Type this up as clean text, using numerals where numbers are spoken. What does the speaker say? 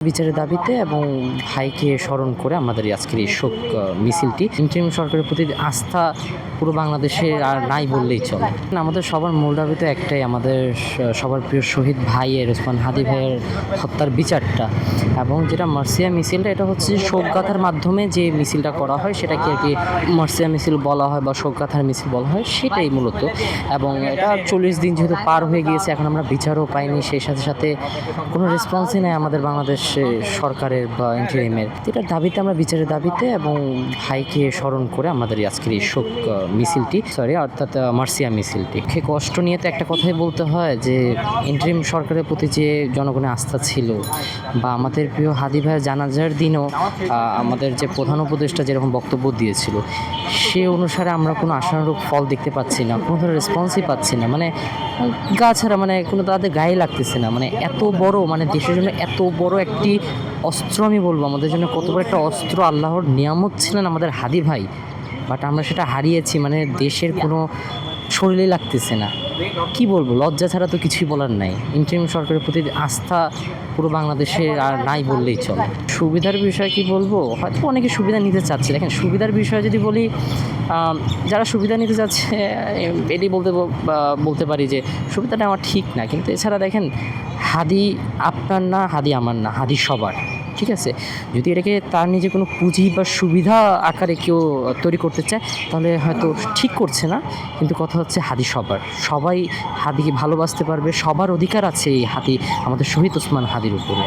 বিচারের দাবিতে এবং ভাইকে স্মরণ করে আমাদের আজকের এই শোক মিছিলটি ইন্টারিম সরকারের প্রতি আস্থা পুরো বাংলাদেশে আর নাই বললেই চলে। আমাদের সবার মূল দাবি তো একটাই, আমাদের সবার প্রিয় শহীদ ভাইয়ের ওসমান হাদি ভাইয়ের হত্যার বিচারটা। এবং যেটা মার্সিয়া মিছিলটা, এটা হচ্ছে শোকগাথার মাধ্যমে যে মিছিলটা করা হয় সেটাকে আর কি মার্সিয়া মিছিল বলা হয় বা শোকগাথার মিছিল বলা হয়, সেটাই মূলত। এবং এটা 40 দিন যেহেতু পার হয়ে গিয়েছে, এখন আমরা বিচারও পাইনি, সেই সাথে সাথে কোনো রেসপন্সই নেই আমাদের বাংলাদেশ সরকারের বা ইন্টারিমের। এটার দাবিতে আমরা বিচারের দাবিতে এবং ভাইকে স্মরণ করে আমাদের আজকের এই শোক মিছিলটি অর্থাৎ মার্সিয়া মিছিলটি। কষ্ট নিয়ে তো একটা কথাই বলতে হয় যে ইন্টারিম সরকারের প্রতি যে জনগণের আস্থা ছিল, বা আমাদের প্রিয় হাদি ভাইয়ের জানাজার দিনও আমাদের যে প্রধান উপদেষ্টা যেরকম বক্তব্য দিয়েছিল, সে অনুসারে আমরা কোনো আশানুরূপ ফল দেখতে পাচ্ছি না, কোনো ধরনের রেসপন্সই পাচ্ছি না। মানে গা ছাড়া, মানে কোনো তাদের গায়ে লাগতেছে না। মানে এত বড়, মানে দেশের জন্য এত বড় একটি অস্ত্র, আমি বলবো আমাদের জন্য কত বড় একটা অস্ত্র, আল্লাহর নিয়ামত ছিলেন আমাদের হাদি ভাই, বাট আমরা সেটা হারিয়েছি। মানে দেশের কোনো শরীরে লাগতেছে না। কি বলবো, লজ্জা ছাড়া তো কিছুই বলার নাই। ইন্টারিম সরকারের প্রতি আস্থা পুরো বাংলাদেশে আর নাই বললেই চলে। সুবিধার বিষয় কি বলবো, হয়তো অনেকে সুবিধা নিতে চাচ্ছে। দেখেন, সুবিধার বিষয়ে যদি বলি, যারা সুবিধা নিতে চাচ্ছে এটি বলতে পারি যে সুবিধা নেওয়া ঠিক না। কিন্তু এছাড়া দেখেন, হাদি আপনার না, হাদি আমার না, হাদি সবার, ঠিক আছে? যদি এটাকে তার নিজে কোনো পুঁজি বা সুবিধা আকারে কেউ তৈরি করতে চায়, তাহলে হয়তো ঠিক করছে না। কিন্তু কথা হচ্ছে হাদি সবার, সবাই হাদিকে ভালোবাসতে পারবে, সবার অধিকার আছে এই হাদি আমাদের শহীদ ওসমান হাদির উপরে।